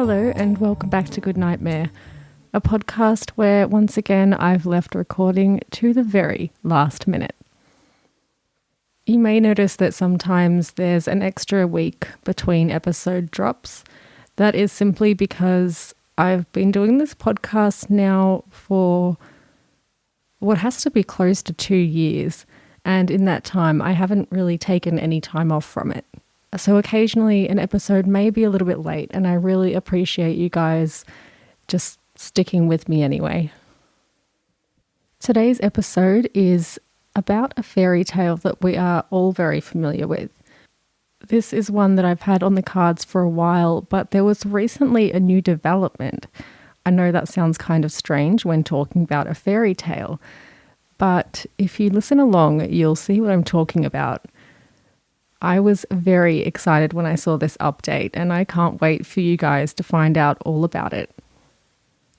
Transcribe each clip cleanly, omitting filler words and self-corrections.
Hello and welcome back to Good Nightmare, a podcast where once again I've left recording to the very last minute. You may notice that sometimes there's an extra week between episode drops. That is simply because I've been doing this podcast now for what has to be close to 2 years, and in that time I haven't really taken any time off from it. So occasionally an episode may be a little bit late, and I really appreciate you guys just sticking with me anyway. Today's episode is about a fairy tale that we are all very familiar with. This is one that I've had on the cards for a while, but there was recently a new development. I know that sounds kind of strange when talking about a fairy tale, but if you listen along, you'll see what I'm talking about. I was very excited when I saw this update, and I can't wait for you guys to find out all about it.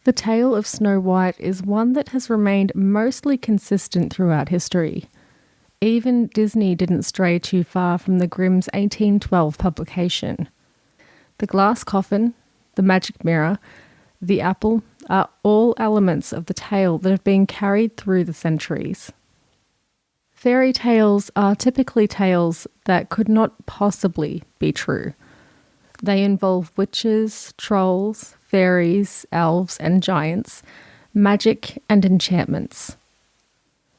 The tale of Snow White is one that has remained mostly consistent throughout history. Even Disney didn't stray too far from the Grimm's 1812 publication. The glass coffin, the magic mirror, the apple are all elements of the tale that have been carried through the centuries. Fairy tales are typically tales that could not possibly be true. They involve witches, trolls, fairies, elves and giants, magic and enchantments.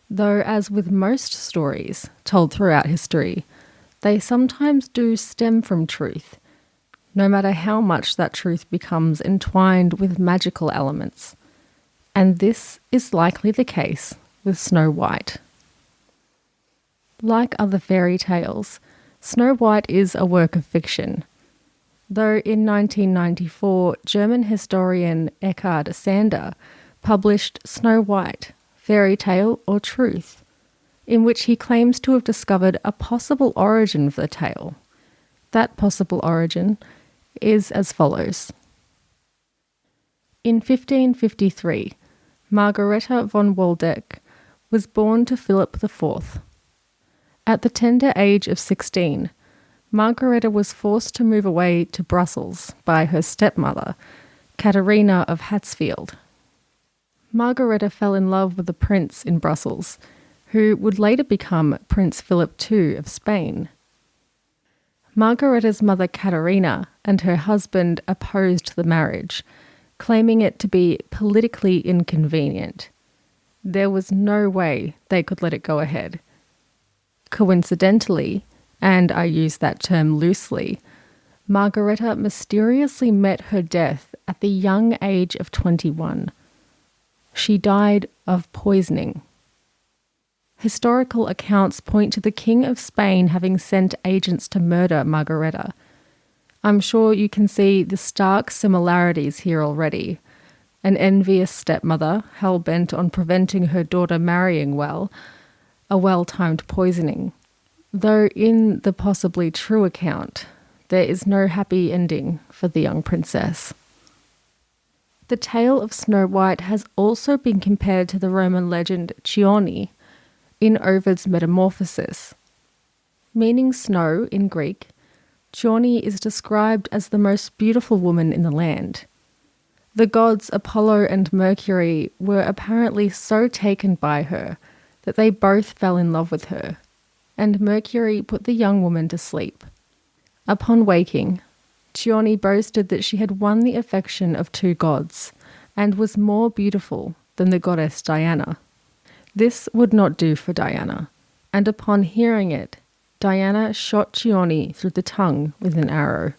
Though, as with most stories told throughout history, they sometimes do stem from truth, no matter how much that truth becomes entwined with magical elements. And this is likely the case with Snow White. Like other fairy tales, Snow White is a work of fiction. Though in 1994, German historian Eckhard Sander published Snow White, Fairy Tale or Truth, in which he claims to have discovered a possible origin for the tale. That possible origin is as follows. In 1553, Margareta von Waldeck was born to Philip IV. At the tender age of 16, Margareta was forced to move away to Brussels by her stepmother, Katharina of Hatzfeld. Margareta fell in love with a prince in Brussels, who would later become Prince Philip II of Spain. Margareta's mother Katharina and her husband opposed the marriage, claiming it to be politically inconvenient. There was no way they could let it go ahead. Coincidentally, and I use that term loosely, Margareta mysteriously met her death at the young age of 21. She died of poisoning. Historical accounts point to the King of Spain having sent agents to murder Margareta. I'm sure you can see the stark similarities here already. An envious stepmother, hell-bent on preventing her daughter marrying well, a well-timed poisoning. Though in the possibly true account, there is no happy ending for the young princess. The tale of Snow White has also been compared to the Roman legend Giorni in Ovid's Metamorphoses. Meaning snow in Greek, Giorni is described as the most beautiful woman in the land. The gods Apollo and Mercury were apparently so taken by her that they both fell in love with her, and Mercury put the young woman to sleep. Upon waking, Giorni boasted that she had won the affection of two gods, and was more beautiful than the goddess Diana. This would not do for Diana, and upon hearing it, Diana shot Giorni through the tongue with an arrow.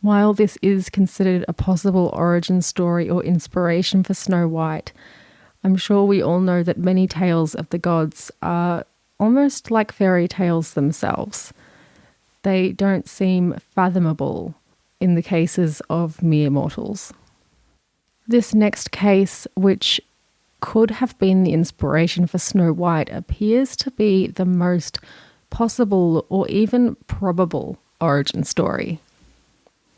While this is considered a possible origin story or inspiration for Snow White, I'm sure we all know that many tales of the gods are almost like fairy tales themselves. They don't seem fathomable in the cases of mere mortals. This next case, which could have been the inspiration for Snow White, appears to be the most possible or even probable origin story.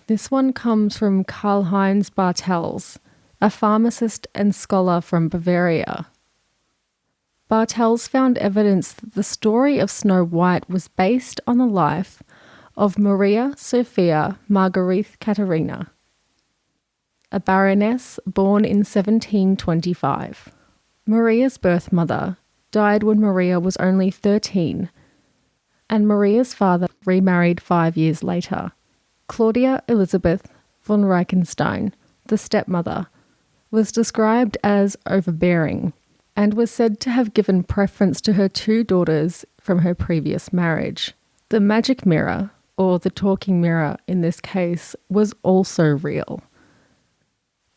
This one comes from Karl-Heinz Bartels, a pharmacist and scholar from Bavaria. Bartels found evidence that the story of Snow White was based on the life of Maria Sophia Margarete Katharina, a baroness born in 1725. Maria's birth mother died when Maria was only 13, and Maria's father remarried 5 years later. Claudia Elizabeth von Reichenstein, the stepmother, was described as overbearing and was said to have given preference to her 2 daughters from her previous marriage. The magic mirror, or the talking mirror in this case, was also real.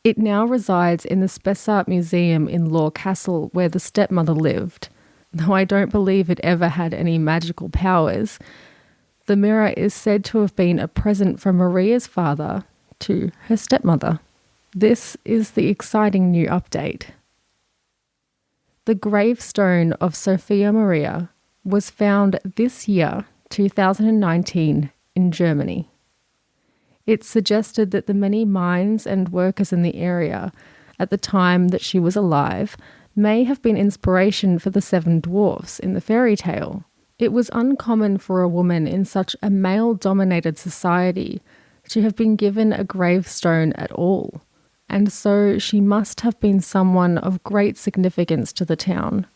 It now resides in the Spessart Museum in Law Castle, where the stepmother lived. Though I don't believe it ever had any magical powers, the mirror is said to have been a present from Maria's father to her stepmother. This is the exciting new update. The gravestone of Sophia Maria was found this year, 2019, in Germany. It suggested that the many mines and workers in the area at the time that she was alive may have been inspiration for the 7 dwarfs in the fairy tale. It was uncommon for a woman in such a male-dominated society to have been given a gravestone at all, and so she must have been someone of great significance to the town.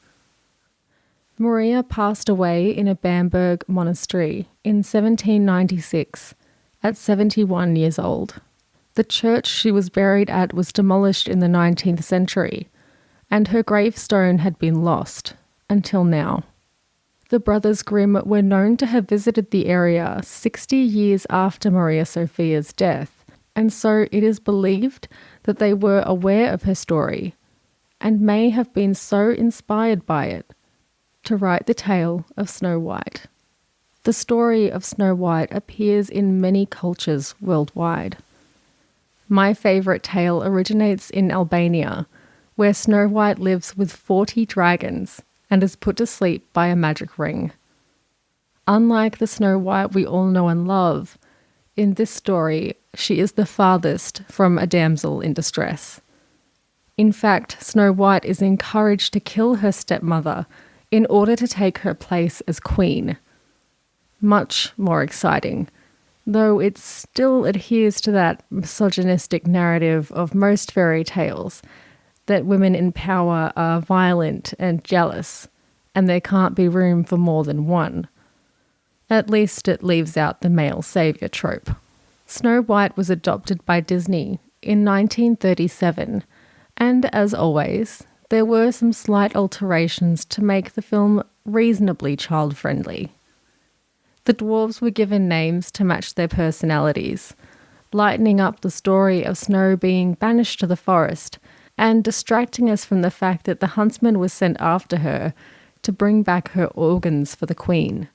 Maria passed away in a Bamberg monastery in 1796 at 71 years old. The church she was buried at was demolished in the 19th century, and her gravestone had been lost until now. The brothers Grimm were known to have visited the area 60 years after Maria Sophia's death, and so it is believed that they were aware of her story and may have been so inspired by it to write the tale of Snow White. The story of Snow White appears in many cultures worldwide. My favourite tale originates in Albania, where Snow White lives with 40 dragons and is put to sleep by a magic ring. Unlike the Snow White we all know and love, in this story, she is the farthest from a damsel in distress. In fact, Snow White is encouraged to kill her stepmother in order to take her place as queen. Much more exciting, though it still adheres to that misogynistic narrative of most fairy tales, that women in power are violent and jealous, and there can't be room for more than one. At least it leaves out the male saviour trope. Snow White was adopted by Disney in 1937, and as always, there were some slight alterations to make the film reasonably child-friendly. The dwarves were given names to match their personalities, lightening up the story of Snow being banished to the forest and distracting us from the fact that the huntsman was sent after her to bring back her organs for the queen.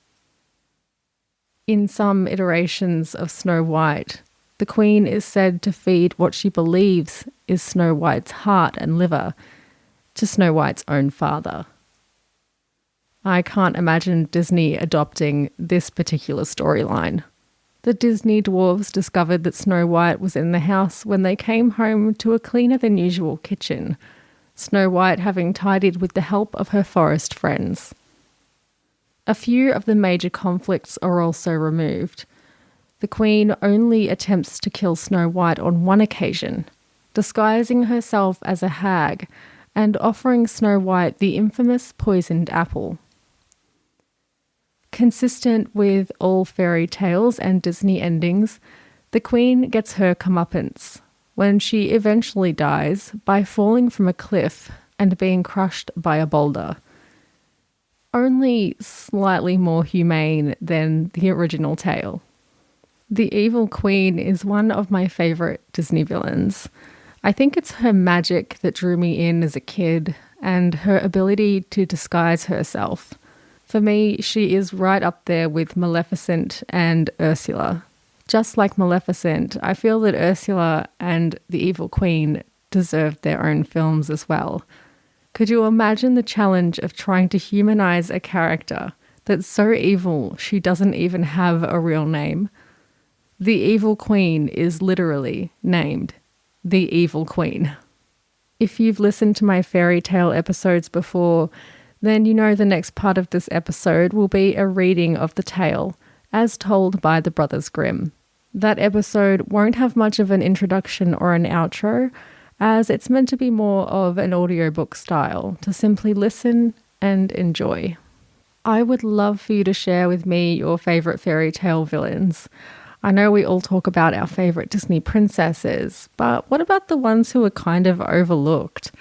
In some iterations of Snow White, the queen is said to feed what she believes is Snow White's heart and liver to Snow White's own father. I can't imagine Disney adopting this particular storyline. The Disney dwarves discovered that Snow White was in the house when they came home to a cleaner than usual kitchen, Snow White having tidied with the help of her forest friends. A few of the major conflicts are also removed. The Queen only attempts to kill Snow White on one occasion, disguising herself as a hag and offering Snow White the infamous poisoned apple. Consistent with all fairy tales and Disney endings, the Queen gets her comeuppance when she eventually dies by falling from a cliff and being crushed by a boulder. Only slightly more humane than the original tale. The evil queen is one of my favourite Disney villains. I think it's her magic that drew me in as a kid and her ability to disguise herself. For me, she is right up there with Maleficent and Ursula. Just like Maleficent, I feel that Ursula and the evil queen deserved their own films as well. Could you imagine the challenge of trying to humanize a character that's so evil she doesn't even have a real name? The evil queen is literally named the Evil Queen. If you've listened to my fairy tale episodes before, then you know the next part of this episode will be a reading of the tale as told by the Brothers Grimm. That episode won't have much of an introduction or an outro, as it's meant to be more of an audiobook style, to simply listen and enjoy. I would love for you to share with me your favourite fairy tale villains. I know we all talk about our favourite Disney princesses, but what about the ones who are kind of overlooked?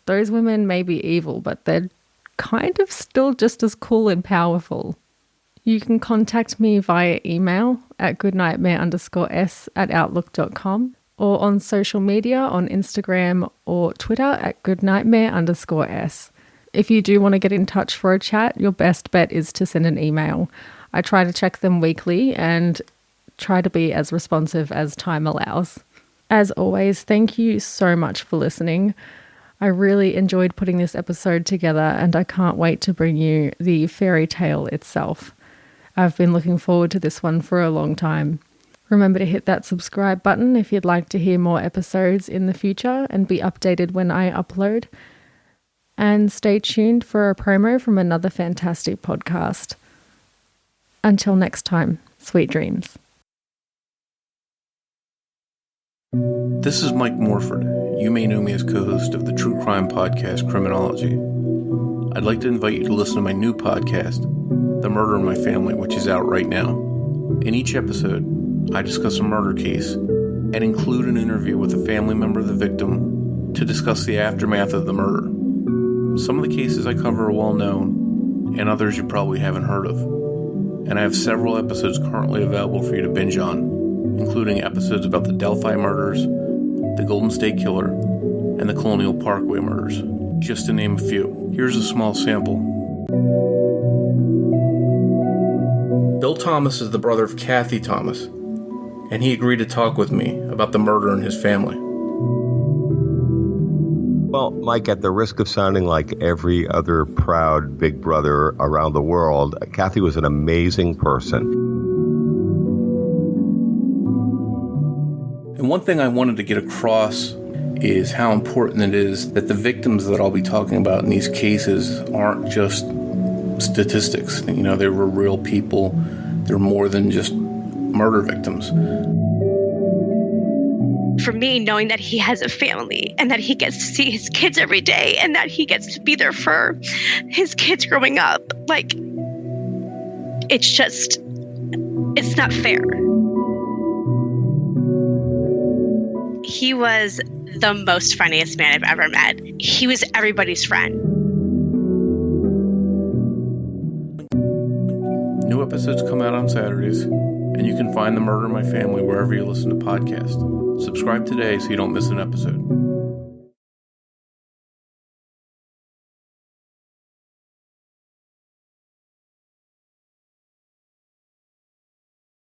Those women may be evil, but they're kind of still just as cool and powerful. You can contact me via email at goodnightmare_s@outlook.com or on social media on Instagram or Twitter at goodnightmare_s. If you do want to get in touch for a chat, your best bet is to send an email. I try to check them weekly and try to be as responsive as time allows. As always, thank you so much for listening. I really enjoyed putting this episode together and I can't wait to bring you the fairy tale itself. I've been looking forward to this one for a long time. Remember to hit that subscribe button if you'd like to hear more episodes in the future and be updated when I upload. And stay tuned for a promo from another fantastic podcast. Until next time, sweet dreams. This is Mike Morford. You may know me as co-host of the true crime podcast Criminology. I'd like to invite you to listen to my new podcast, The Murder in My Family, which is out right now. In each episode, I discuss a murder case and include an interview with a family member of the victim to discuss the aftermath of the murder. Some of the cases I cover are well known, and others you probably haven't heard of. And I have several episodes currently available for you to binge on, including episodes about the Delphi murders, the Golden State Killer, and the Colonial Parkway murders, just to name a few. Here's a small sample. Bill Thomas is the brother of Kathy Thomas, and he agreed to talk with me about the murder in his family. Well, Mike, at the risk of sounding like every other proud big brother around the world, Kathy was an amazing person. And one thing I wanted to get across is how important it is that the victims that I'll be talking about in these cases aren't just statistics. You know, they were real people. They're more than just murder victims. For me, knowing that he has a family and that he gets to see his kids every day and that he gets to be there for his kids growing up, like, it's not fair. He was the most funniest man I've ever met. He was everybody's friend. New episodes come out on Saturdays, and you can find The Murder in My Family wherever you listen to podcasts. Subscribe today so you don't miss an episode.